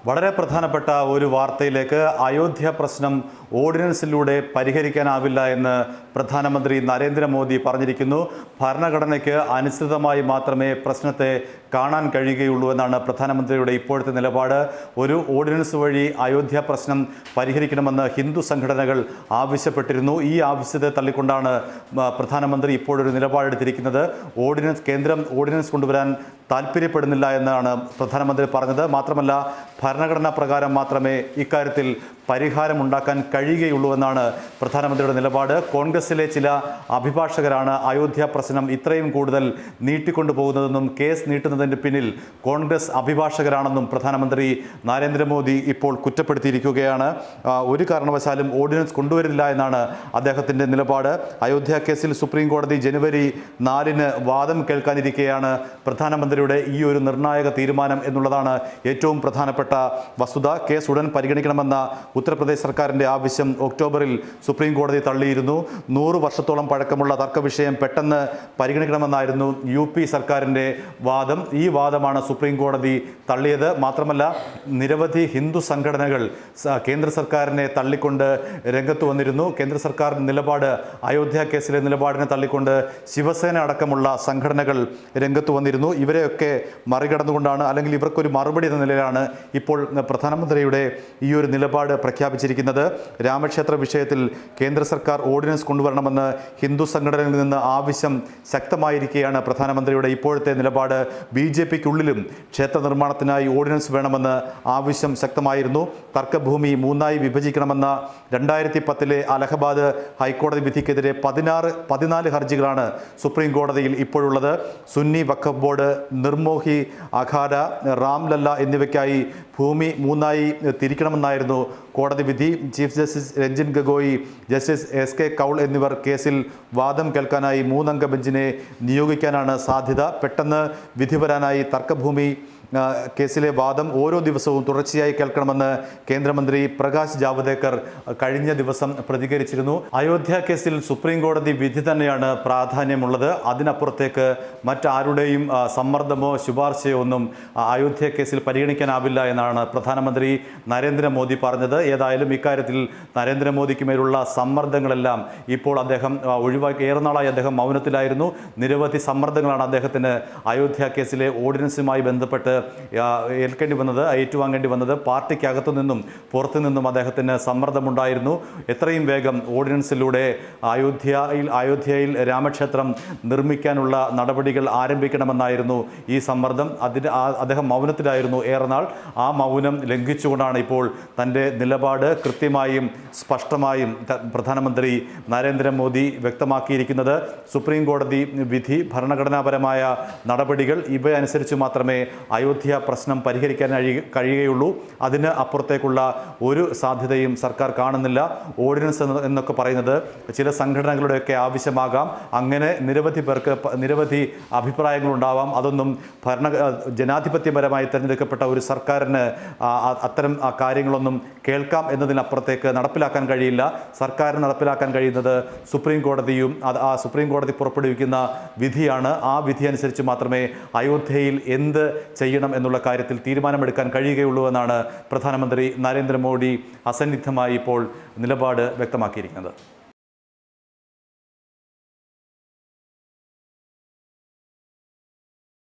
വളരെ പ്രധാനപ്പെട്ട ഒരു വാർത്തയിലേക്ക്. അയോധ്യ പ്രശ്നം ഓർഡിനൻസിലൂടെ പരിഹരിക്കാനാവില്ല എന്ന് പ്രധാനമന്ത്രി നരേന്ദ്രമോദി പറഞ്ഞിരിക്കുന്നു. ഭരണഘടനയ്ക്ക് അനുസൃതമായി മാത്രമേ പ്രശ്നത്തെ കാണാൻ കഴിയുകയുള്ളൂ എന്നാണ് പ്രധാനമന്ത്രിയുടെ ഇപ്പോഴത്തെ നിലപാട്. ഒരു ഓർഡിനൻസ് വഴി അയോധ്യ പ്രശ്നം പരിഹരിക്കണമെന്ന് ഹിന്ദു സംഘടനകൾ ആവശ്യപ്പെട്ടിരുന്നു. ഈ ആവശ്യത്തെ തള്ളിക്കൊണ്ടാണ് പ്രധാനമന്ത്രി ഇപ്പോഴൊരു നിലപാടെടുത്തിരിക്കുന്നത്. കേന്ദ്രം ഓർഡിനൻസ് കൊണ്ടുവരാൻ താല്പര്യപ്പെടുന്നില്ല എന്നാണ് പ്രധാനമന്ത്രി പറഞ്ഞത്. മാത്രമല്ല, ഭരണഘടനാ പ്രകാരം മാത്രമേ ഇക്കാര്യത്തിൽ പരിഹാരമുണ്ടാക്കാൻ കഴിയുകയുള്ളൂ എന്നാണ് പ്രധാനമന്ത്രിയുടെ നിലപാട്. കോൺഗ്രസിലെ ചില അഭിഭാഷകരാണ് അയോധ്യ പ്രശ്നം ഇത്രയും കൂടുതൽ നീട്ടിക്കൊണ്ടുപോകുന്നതെന്നും കേസ് നീട്ടുന്നതിന് പിന്നിൽ കോൺഗ്രസ് അഭിഭാഷകരാണെന്നും പ്രധാനമന്ത്രി നരേന്ദ്രമോദി ഇപ്പോൾ കുറ്റപ്പെടുത്തിയിരിക്കുകയാണ്. ഒരു കാരണവശാലും ഓർഡിനൻസ് കൊണ്ടുവരില്ല എന്നാണ് അദ്ദേഹത്തിൻ്റെ നിലപാട്. അയോധ്യ കേസിൽ സുപ്രീം കോടതി ജനുവരി 4-ന് വാദം കേൾക്കാനിരിക്കെയാണ് പ്രധാനമന്ത്രിയുടെ ഈ ഒരു നിർണായക തീരുമാനം എന്നുള്ളതാണ് ഏറ്റവും പ്രധാനപ്പെട്ട വസ്തുത. കേസ് ഉടൻ പരിഗണിക്കണമെന്ന ഉത്തർപ്രദേശ് സർക്കാരിൻ്റെ ആവശ്യം ഒക്ടോബറിൽ സുപ്രീം കോടതി തള്ളിയിരുന്നു. 100 വർഷത്തോളം പഴക്കമുള്ള തർക്ക വിഷയം പെട്ടെന്ന് പരിഗണിക്കണമെന്നായിരുന്നു UP സർക്കാരിൻ്റെ വാദം. ഈ വാദമാണ് സുപ്രീം കോടതി തള്ളിയത്. മാത്രമല്ല, നിരവധി ഹിന്ദു സംഘടനകൾ കേന്ദ്ര സർക്കാരിനെ തള്ളിക്കൊണ്ട് രംഗത്ത് വന്നിരുന്നു. കേന്ദ്ര സർക്കാരിൻ്റെ നിലപാട്, അയോധ്യ കേസിലെ നിലപാടിനെ തള്ളിക്കൊണ്ട് ശിവസേന അടക്കമുള്ള സംഘടനകൾ രംഗത്ത് വന്നിരുന്നു. ഇവരെയൊക്കെ മറികടന്നുകൊണ്ടാണ്, അല്ലെങ്കിൽ ഇവർക്കൊരു മറുപടി എന്ന നിലയിലാണ് ഇപ്പോൾ പ്രധാനമന്ത്രിയുടെ ഈ ഒരു നിലപാട് പ്രഖ്യാപിച്ചിരിക്കുന്നത്. രാമക്ഷേത്ര വിഷയത്തിൽ കേന്ദ്ര സർക്കാർ ഓർഡിനൻസ് കൊണ്ടുവരണമെന്ന് ഹിന്ദു സംഘടനകളിൽ നിന്ന് ആവശ്യം ശക്തമായിരിക്കെയാണ് പ്രധാനമന്ത്രിയുടെ ഇപ്പോഴത്തെ നിലപാട്. BJPക്കുള്ളിലും ക്ഷേത്ര നിർമ്മാണത്തിനായി ഓർഡിനൻസ് വേണമെന്ന് ആവശ്യം ശക്തമായിരുന്നു. തർക്കഭൂമി 3ആയി വിഭജിക്കണമെന്ന 2010-ലെ അലഹബാദ് ഹൈക്കോടതി വിധിക്കെതിരെ 14 ഹർജികളാണ് സുപ്രീം കോടതിയിൽ ഇപ്പോഴുള്ളത്. സുന്നി വഖഫ് ബോർഡ്, നിർമോഹി അഖാഡ, റാംലല്ല എന്നിവയ്ക്കായി ഭൂമി 3ആയി തിരിക്കണമെന്നായിരുന്നു കോടതി വിധി. Chief justice Ranjan Gogoi, justice SK Kaul എന്നിവർ കേസിൽ വാദം കേൾക്കാനായി 3-അംഗ ബെഞ്ചിനെ നിയോഗിക്കാനാണ് സാധ്യത. പെട്ടെന്ന് വിധി വരാനായി തർക്കഭൂമി കേസിലെ വാദം ഓരോ ദിവസവും തുടർച്ചയായി കേൾക്കണമെന്ന് കേന്ദ്രമന്ത്രി പ്രകാശ് ജാവ്ദേക്കർ കഴിഞ്ഞ ദിവസം പ്രതികരിച്ചിരുന്നു. അയോധ്യ കേസിൽ സുപ്രീം കോടതി വിധി തന്നെയാണ് പ്രാധാന്യമുള്ളത്. അതിനപ്പുറത്തേക്ക് മറ്റാരുടെയും സമ്മർദ്ദമോ ശുപാർശയോ ഒന്നും അയോധ്യ കേസിൽ പരിഗണിക്കാനാവില്ല എന്നാണ് പ്രധാനമന്ത്രി നരേന്ദ്രമോദി പറഞ്ഞത്. ഏതായാലും ഇക്കാര്യത്തിൽ നരേന്ദ്രമോദിക്ക് മേലുള്ള സമ്മർദ്ദങ്ങളെല്ലാം ഇപ്പോൾ അദ്ദേഹം ഒഴിവാക്കി. ഏറെ നാളായി അദ്ദേഹം മൗനത്തിലായിരുന്നു. നിരവധി സമ്മർദ്ദങ്ങളാണ് അദ്ദേഹത്തിന് അയോധ്യ കേസിലെ ഓർഡിനൻസുമായി ബന്ധപ്പെട്ട് ഏറ്റുവാങ്ങേണ്ടി വന്നത്. പാർട്ടിക്കകത്തു നിന്നും പുറത്തു നിന്നും അദ്ദേഹത്തിന് സമ്മർദ്ദമുണ്ടായിരുന്നു. എത്രയും വേഗം ഓർഡിനൻസിലൂടെ അയോധ്യയിൽ രാമക്ഷേത്രം നിർമ്മിക്കാനുള്ള നടപടികൾ ആരംഭിക്കണമെന്നായിരുന്നു ഈ സമ്മർദ്ദം. അദ്ദേഹം മൗനത്തിലായിരുന്നു ഏറെ നാൾ. ആ മൗനം ലംഘിച്ചുകൊണ്ടാണ് ഇപ്പോൾ തൻ്റെ നിലപാട് കൃത്യമായും സ്പഷ്ടമായും പ്രധാനമന്ത്രി നരേന്ദ്രമോദി വ്യക്തമാക്കിയിരിക്കുന്നത്. സുപ്രീം കോടതി വിധി, ഭരണഘടനാപരമായ നടപടികൾ ഇവയനുസരിച്ച് മാത്രമേ അയോധ്യ പ്രശ്നം പരിഹരിക്കാൻ കഴിയുകയുള്ളൂ. അതിന് അപ്പുറത്തേക്കുള്ള ഒരു സാധ്യതയും സർക്കാർ കാണുന്നില്ല. ഓർഡിനൻസ് എന്നൊക്കെ പറയുന്നത് ചില സംഘടനകളുടെയൊക്കെ ആവശ്യമാകാം. അങ്ങനെ നിരവധി പേർക്ക് നിരവധി അഭിപ്രായങ്ങളുണ്ടാവാം. അതൊന്നും ജനാധിപത്യപരമായി തിരഞ്ഞെടുക്കപ്പെട്ട ഒരു സർക്കാരിന് അത്തരം കാര്യങ്ങളൊന്നും കേൾക്കാം എന്നതിനപ്പുറത്തേക്ക് നടപ്പിലാക്കാൻ കഴിയില്ല. സർക്കാരിന് നടപ്പിലാക്കാൻ കഴിയുന്നത് സുപ്രീം കോടതിയും ആ സുപ്രീം കോടതി പുറപ്പെടുവിക്കുന്ന വിധിയാണ്. ആ വിധി അനുസരിച്ച് മാത്രമേ അയോധ്യയിൽ എന്ത് ചെയ്യണം എന്നുള്ള കാര്യത്തിൽ തീരുമാനമെടുക്കാൻ കഴിയുകയുള്ളൂ എന്നാണ് പ്രധാനമന്ത്രി നരേന്ദ്രമോദി അസന്നിഗ്ധമായി ഇപ്പോൾ നിലപാട് വ്യക്തമാക്കിയിരിക്കുന്നത്.